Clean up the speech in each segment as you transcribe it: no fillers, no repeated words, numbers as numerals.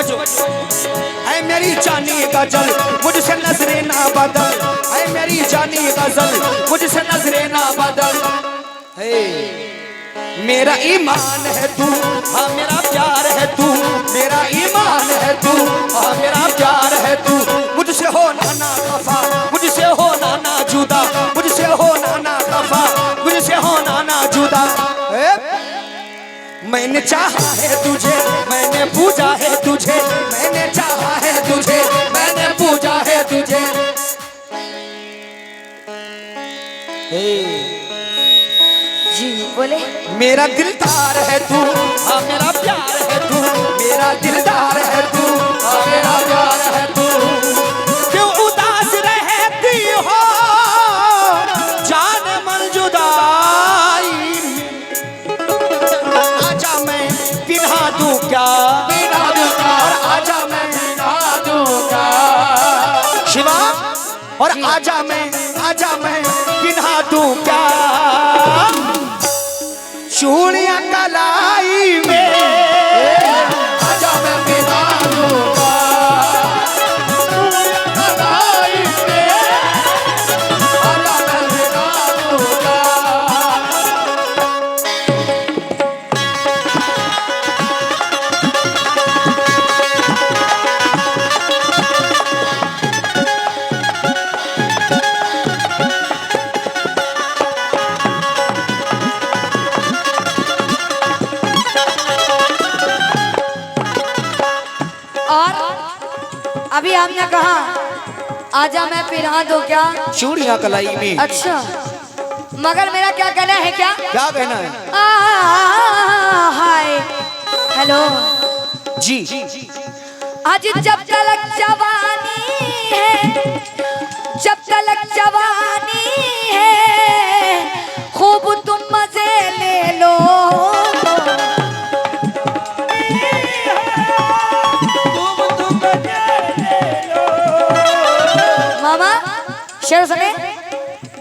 समझो। है मेरी जानी गजल मुझसे नजरे ना बदल, है मेरी जानी गजल मुझसे नजरे ना बदल। मेरा ईमान है तू, हाँ मेरा प्यार है तू, मेरा ईमान है तू, हाँ मेरा प्यार है तू। मुझसे हो ना खफा, मुझसे हो ना जुदा, मुझसे हो ना खफा, मुझसे हो ना जुदा। मैंने चाहा है तुझे, मैंने पूजा है तुझे, मैंने चाहा है तुझे, मैंने पूजा है तुझे। जी बोले। मेरा दिलदार है तू, हाँ मेरा प्यार है तू, मेरा दिलदार है तू, हाँ मेरा प्यार है तू। क्यों उदास रहती हो जान मन जुदाई, आजा मैं पिन्हा दूं क्या, और आजा मैं पिन्हा दूं क्या शिवा, और आजा मैं पिन्हा दूं क्या चूड़ियां कलाई में, आजा मैं पिन्हा दूंगा चूड़ियां कलाई में, आजा मैं पिन्हा दूंगा। अभी हमने कहा आजा मैं पिन्हा दो क्या चूड़ियां कलाई में। अच्छा मगर मेरा क्या कहना है, क्या क्या कहना है? हाय हेलो जी आज जब तलक जवानी है, जब तलक जवानी है, खूब तुम मजे ले लो, मामा शेर सुने।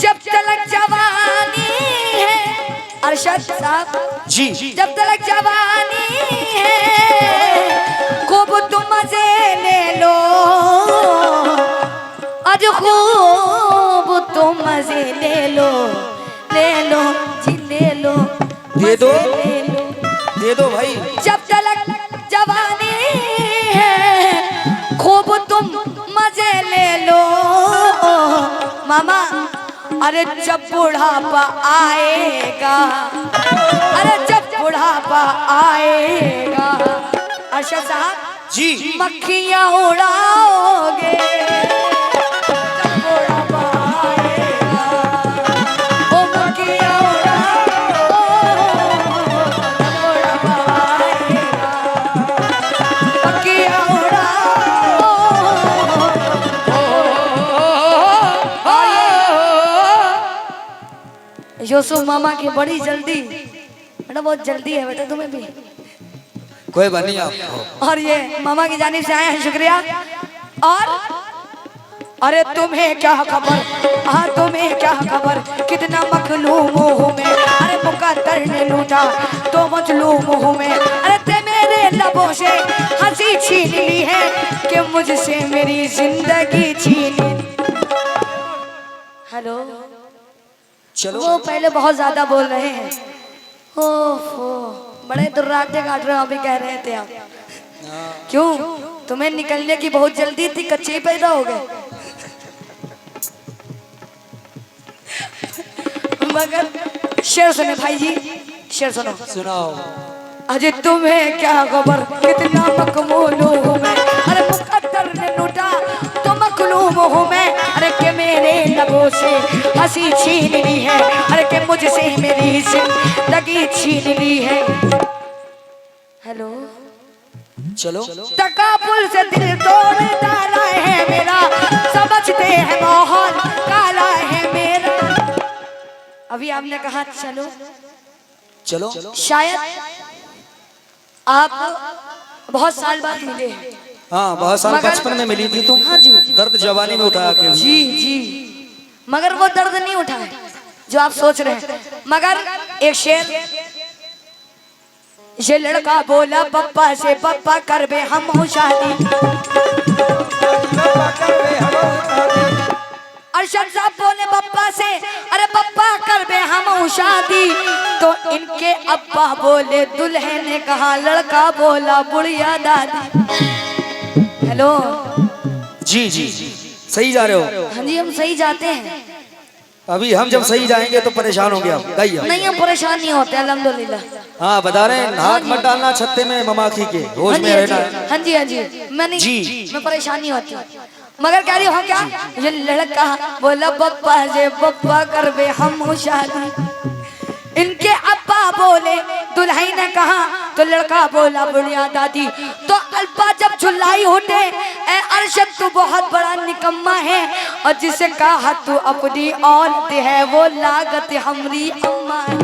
जब तलक जवानी है अरशद साहब जी, जब तलक जवानी है, खूब तुम मजे ले लो, आज खूब तुम मजे ले लो, ले लो जी ले लो, दे दो ले लो, दे दो भाई। जब तलक जवानी है, खूब तुम मजे ले लो मामा। अरे जब बुढ़ापा आएगा, अरे जब बुढ़ापा आएगा अरशद साहब जी मक्खियाँ उड़ाओगे, जब बुढ़ापा आएगा ओ मक्खियाँ उड़ाओ, जब बुढ़ापा आएगा मक्खियाँ उड़ाओ। यूसुफ मामा की बड़ी जल्दी, बेटा बहुत जल्दी है बेटा तुम्हें भी। कोई बनी आपको। और ये मामा की जानिब से आए हैं, शुक्रिया। और अरे तुम्हें क्या खबर, हाँ तुम्हें क्या खबर, कितना मखलूम हूँ मैं, अरे मुकद्दर ने लूटा तो मजलूम हूँ मैं, अरे ते मेरे लबों से हंसी छीन ली है कि मुझसे मेरी जिंदगी छीन। हेलो चलो वो पहले बहुत ज्यादा बोल रहे हैं, ओफो बड़े दुर्राटे काट रहे हो अभी कह रहे थे आप। क्यों तुम्हें निकलने की बहुत जल्दी थी, कच्चे ही पैदा हो गए। मगर शेर सुने भाई जी, शेर सुनो। सुनाओ। अजय तुम्हें क्या खबर, कितना मकमूल हूँ मैं, अरे मुकद्दर ने लूटा तो मखलूम हूँ मैं, अरे के मेरे लबों से हंसी छीन ली है, अरे के मुझसे मेरी जिंदगी छीन ली है। हेलो चलो तकापुल से दिल तोड़ डाला है मेरा, समझते हैं माहौल काला है मेरा। अभी आपने कहा चलो चलो, शायद आप बहुत साल बाद मिले हैं। हाँ बहुत साल बचपन में मिली थी तुम। हाँ जी दर्द जवानी में उठाया के। जी जी मगर वो दर्द नहीं उठा है जो आप सोच रहे हैं। मगर एक शेर ये लड़का बोला पप्पा से, पप्पा कर बे हम शादी। अरशद साहब बोले पप्पा से, अरे पप्पा कर बे हम शादी। तो इनके अब्बा बोले दुल्हन ने कहा, लड़का बोला बुढ़िया दादी। हेलो जी जी सही जा रहे हो। हाँ जी हम सही जाते हैं। अभी हम जब सही जाएंगे तो परेशान हो गया। गाइए। नहीं हम परेशान नहीं होते अल्हम्दुलिल्लाह। हाँ बता रहे हैं, हाथ मत डालना छत्ते में ममाखी के, होश हाँ में जी रहना। हाँ जी हाँ जी मैं नहीं जी। मैं परेशानी होती हूँ, मगर कह रही हो क्या, ये लड़का बोला पप्पा से, पप्पा कर बे हम शादी। इनके अब्बा बोले दुल्हन ने कहा, तो लड़का बोला बुढ़िया दादी। तो अल्पा जब झुल्लाई उठे, ए अरशद तू बहुत बड़ा निकम्मा है, और जिसे कहा तू अपनी औरत है, वो लागत हमरी अम्मा है।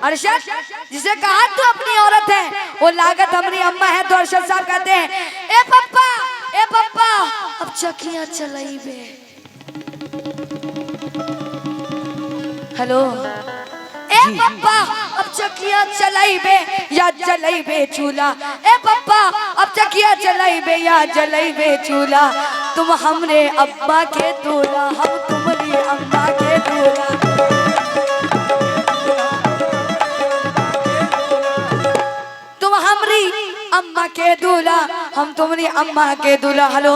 अरशद जिसे कहा तू अपनी औरत है, वो लागत हमारी अम्मा है। तो अरशद साहब कहते हैं, ए पप्पा अब चकिया चलाई बे। हेलो ए पप्पा अब चकिया चलाई बे या जलाई बे चूल्हा। ए पप्पा अब चकिया चलाई बे या जलाई बे चूल्हा। तुम हमरे अब्बा के दूल्हा, हम तुम्हारी अम्मा के दूल्हा। तुम हमरी अम्मा के दूल्हा, हम तुम्हारी अम्मा के दूल्हा। हेलो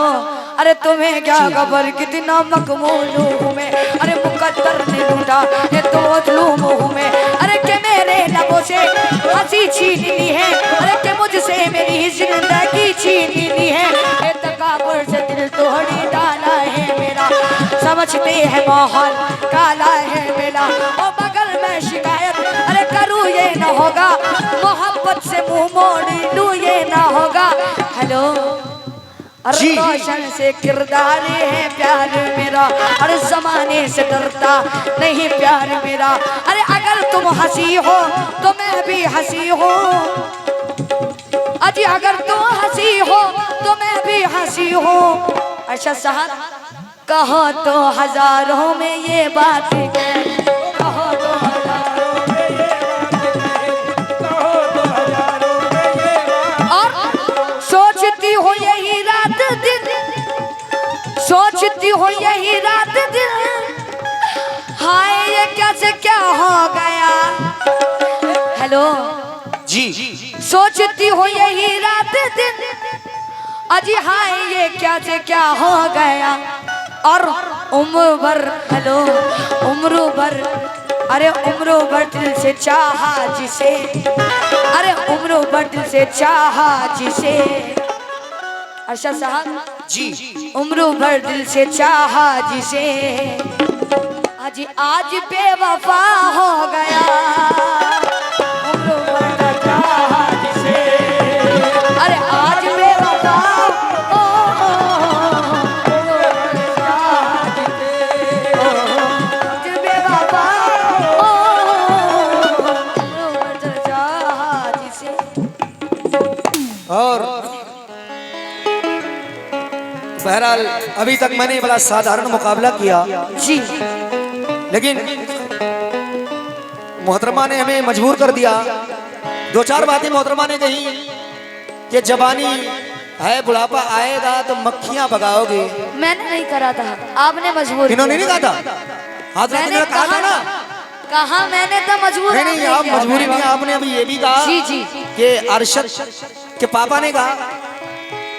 अरे तुम्हें क्या खबर कितना मकबूल हूँ मैं, अरे मुकद्दर ने लूटा ये तो मजलूम हूँ मैं। अरे के मेरे लबों से हंसी छीन ली है, अरे के मुझसे मेरी जिंदगी छीन ली है। ये तकाबुर से दिल तोड़ी डाला है मेरा, समझते हैं माहौल काला है मेरा। और बगल में शिकायत अरे करूँ ये न होगा, मोहब्बत से मुँह मोड़ लूँ ये ना होगा। हेलो रोशन से किरदार है प्यार मेरा, अरे जमाने से डरता नहीं प्यार मेरा। अरे अगर तुम हंसी हो तो मैं भी हंसी हूँ, अजी अगर तुम हंसी हो तो मैं भी हंसी हूँ। अच्छा साहब कहो तो हजारों में ये बात कहो तो हजारों में और सोचती हो यही रात दिन, सोचती हो यही रात दिन, हाय ये क्या से क्या हो गया। हेलो जी सोचती हो यही रात दिन, अजी हाय ये क्या से क्या हो गया। और उम्र भर हेलो उम्र भर, अरे उम्र भर दिल से चाहा जिसे, अरे उम्र भर दिल से चाहा जिसे। अर्शद साहब जी उम्र भर दिल से चाहा जिसे, आज बेवफा हो गया। उम्र भर चाहा जिसे, अरे आज बेवफा और बहरहाल अभी तक मैंने बड़ा साधारण मुकाबला किया जी, लेकिन मोहतरमा ने हमें मजबूर कर दिया। दो चार बातें मोहतरमा ने कही कि जवानी है बुढ़ापा आएगा तो मक्खियां भगाओगे। मैंने नहीं करा था, आपने मजबूर। इन्होंने नहीं कहा था, हाथ मैंने कहा था ना। कहा मैंने तो मजबूर। नहीं आप मजबूरी नहीं, आपने अभी ये भी कहा जी जी कि अरशद के पापा ने कहा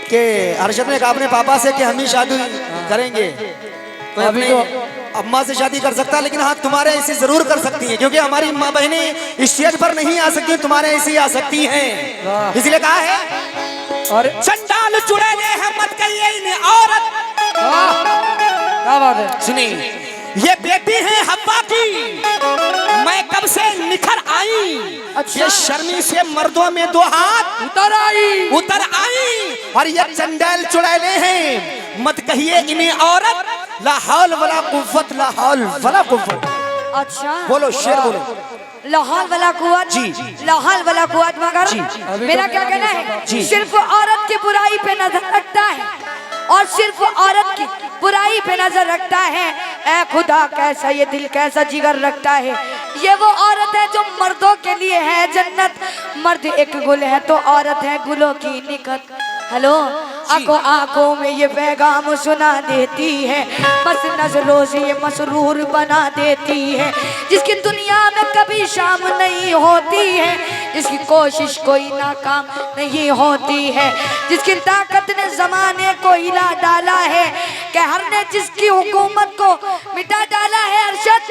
कि अरशद ने कहा अपने पापा से कि हम ही शादी करेंगे, तो अपनी अम्मा से शादी कर सकता, लेकिन हाँ तुम्हारे ऐसे जरूर कर सकती हैं, क्योंकि हमारी माँ बहनें स्टेज पर नहीं आ सकती, तुम्हारे ऐसे ही आ सकती हैं। इसलिए कहा है और चंडाल चुड़ैले हैं मत कहिए इन्हें औरत। क्या बात है, सुनिए ये बेटी है हब्बा की, मैं कब से निखर आई। अच्छा। ये शर्मी से मर्दों में दो हाथ उतर आई और ये चंडाल चुड़ैले हैं मत कहिए इन्हें औरत। ला हौल वला कुव्वत, ला हौल वला कुव्वत। अच्छा बोलो शेर बोलो। लाहौल वाला कुआत जी लाहौल वाला कुआत। मगर मेरा क्या कहना है, सिर्फ औरत की बुराई पे नजर रखता है और सिर्फ औरत की बुराई पे नजर रखता है। ऐ खुदा कैसा ये दिल कैसा जिगर रखता है। ये वो औरत है जो मर्दों के लिए है जन्नत। मर्द एक गुल है तो औरत है गुलों की निकट। हेलो, आंखों आंखों में ये पैगाम सुना देती है, बस नजरों से ये मसरूर बना देती है। जिसकी दुनिया में कभी शाम नहीं होती है, जिसकी कोशिश कोई नाकाम नहीं होती है, जिसकी ताकत ने जमाने को हिला डाला है, कहर ने जिसकी हुकूमत को मिटा डाला है। अरशद,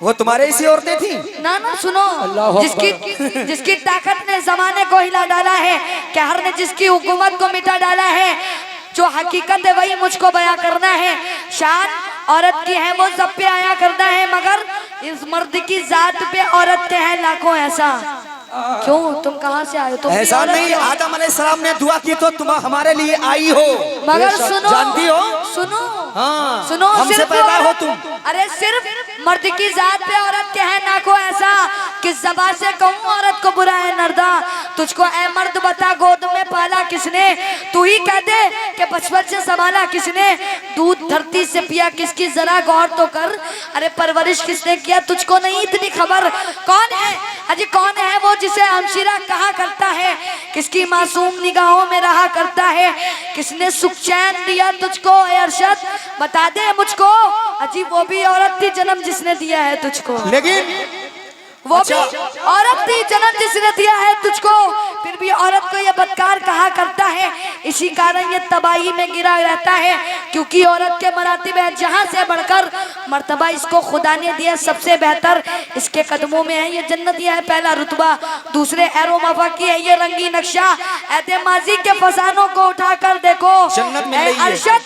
वो तुम्हारे इसी औरतें थी ना ना सुनो, जिसकी ताकत ने जमाने को हिला डाला है, कहर ने जिसकी हुकूमत को मिटा डाला है। जो हकीकत है वही मुझको बयां करना है। शान औरत की है वो सब पे आया करना है, मगर इस मर्द की जात पे औरत के हैं लाखों ऐसा। क्यों, तुम कहाँ से आए हो? तुम ऐसा नहीं, आदम अलैहिस्सलाम ने दुआ की तो तुम हमारे लिए आई हो। मगर सुनो, जानती हो, सुनो, हाँ, सुनो, हमसे पैदा हो तुम। अरे सिर्फ मर्द की जात पे औरत के है ना को ऐसा। किस ज़बान से कहूँ औरत को बुरा है नर्दा। तुझको ऐ मर्द बता गोद में पाला किसने? तू ही कह दे कि बचपन से संभाला किसने? दूध धरती से पिया किसकी, जरा गौर तो कर। अरे परवरिश किसने किया तुझको नहीं इतनी खबर? कौन है अजी, कौन है वो जिसे हमशिरा कहा करता है? किसकी मासूम निगाहों में रहा करता है? किसने सुख चैन दिया तुझको? अरशद बता दे मुझको। अजी वो भी औरत थी जन्म जिसने दिया है तुझको, लेकिन वो भी औरत थी जन्म जिसने दिया है तुझको, फिर भी औरत को ये बदकार कहा करता है। इसी कारण ये तबाही में गिरा रहता है, क्योंकि औरत के मरातिब है जहाँ से बढ़कर मर्तबा इसको खुदा ने दिया सबसे बेहतर। इसके कदमों में है ये जन्नत, ये है पहला रुतबा। दूसरे एरो मफा की है ये रंगी नक्शा। ऐते माजी के फसानों को उठाकर देखो, अरशद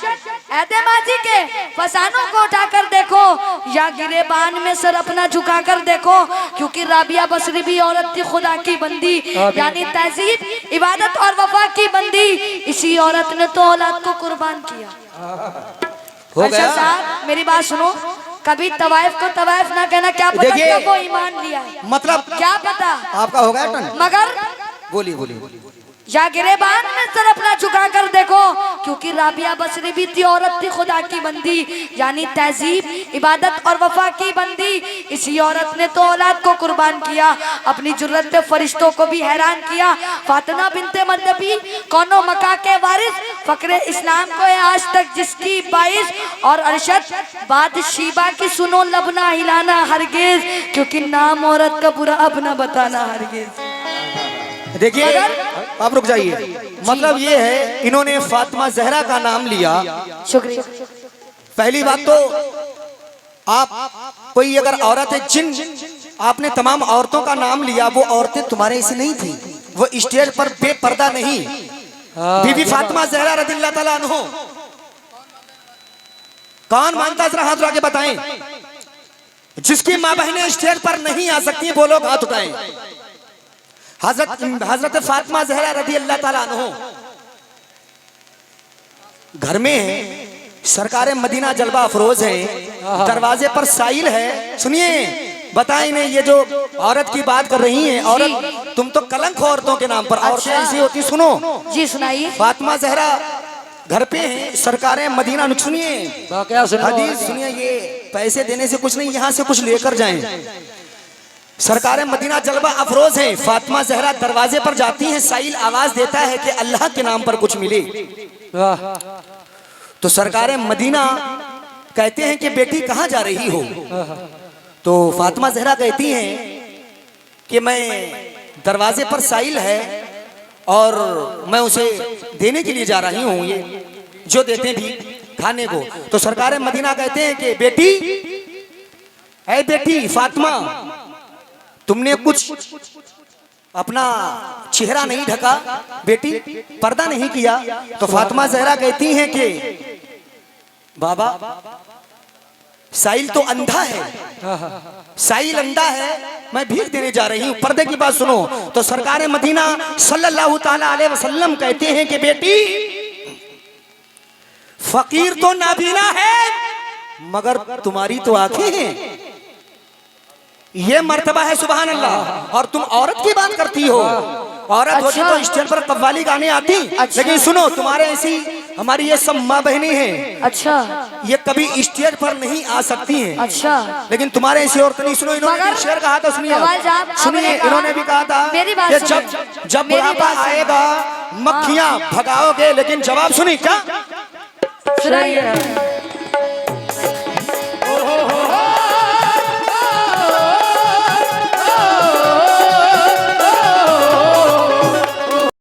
ऐते माजी के फसानों को उठाकर देखो, या गिरेबान में सर अपना झुकाकर देखो। क्योंकि राबिया बसरी भी औरत थी खुदा की बंदी, यानी तहजीब, इबादत और वफा की बंदी। इसी औरत ने तो औलाद को कुर्बान किया। अच्छा साहब मेरी बात सुनो, कभी तवाइफ को तवाइफ ना कहना, क्या पता कब वो ईमान लिया है, मतलब क्या पता आपका हो गया टन। मगर बोलिए बोलिए। या गिरेबान में सर अपना झुका कर देखो, क्योंकि राबिया बसरी भी थी औरत थी खुदा की बंदी, यानी तहजीब, इबादत और वफा की बंदी। इसी औरत ने तो औलाद को कुर्बान किया, अपनी जुर्रत पे फरिश्तों को भी हैरान किया। फातिमा बिनते मर्दबी कौनो मका के वारिस, फकरे इस्लाम को है आज तक जिसकी बाइस। और अरशद बात शीबा की सुनो, लब ना हिलाना हरगिज, क्योंकि नाम औरत का बुरा अब ना बताना हरगिज। देखिए आप रुक जाइए, मतलब ये है इन्होंने फातिमा जहरा का नाम लिया। शुक्रिया। पहली बात तो आप कोई अगर औरत है, जिन आपने तमाम औरतों का नाम लिया, वो औरतें तुम्हारे ऐसी नहीं थी, वो स्टेज पर बेपर्दा नहीं। बीबी फातिमा जहरा रज़ियल्लाहु ताला अन्हा, कौन मानता जरा हाथ उठा के बताएं। जिसकी माँ बहनें स्टेज पर नहीं आ सकती वो लोग हाथ उठाएं। हजरत फातिमा जहरा रज़ियल्लाहु ताला अन्हा घर में है, सरकार मदीना जलवा अफरोज है, दरवाजे पर साइल है। सुनिए बताएं इन्हें, ये जो औरत की बात कर रही हैं, औरत तुम तो कलंक हो औरतों के नाम पर। औरतें ऐसी होती, सुनो जी सुनाइए। फातिमा जहरा घर पे है, सरकार मदीना, सुनिए हदीस सुनिए, ये पैसे देने से कुछ नहीं, यहाँ से कुछ लेकर जाएं। सरकार मदीना जलवा अफरोज है, फातिमा जहरा दरवाजे पर जाती हैं, साइल आवाज देता है कि अल्लाह के नाम पर कुछ मिले। तो सरकार मदीना कहते हैं कि बेटी कहाँ जा रही हो? तो फातिमा जहरा कहती हैं कि मैं दरवाजे पर साइल है और मैं उसे देने के लिए जा रही हूँ, ये जो देते भी खाने को। तो सरकार मदीना कहते हैं कि बेटी, ऐ बेटी फातिमा, तुमने कुछ अपना चेहरा नहीं ढका, बेटी पर्दा नहीं किया। तो फातिमा जहरा कहती हैं कि बाबा साइल तो अंधा है, साइल अंधा है, मैं भीख देने जा रही हूँ, पर्दे की बात सुनो। तो सरकार मदीना सल्लल्लाहु ताला अलैहि वसल्लम कहते हैं कि बेटी फकीर तो नाबीना है मगर तुम्हारी तो आंखें हैं, ये मर्तबा है सुभान अल्लाह। और तुम औरत की बात करती हो, औरत होती तो स्टेज पर कव्वाली गाने आती। लेकिन सुनो, तुम्हारे ऐसी हमारी ये सब माँ बहनी हैं, अच्छा ये कभी स्टेज पर नहीं आ सकती हैं। अच्छा लेकिन तुम्हारे ऐसी औरत नहीं। सुनो, इन्होंने मगर भी शेर कहा था, सुनिए कमाल साहब, सुनिए, आपने कहा- इन्होंने भी कहा था मेरी बात कि सुनिए। जब मेरी बुढ़ापा बात सुनिए। आएगा मक्खियां भगाओगे, लेकिन जवाब सुनी क्या? सुनाइए।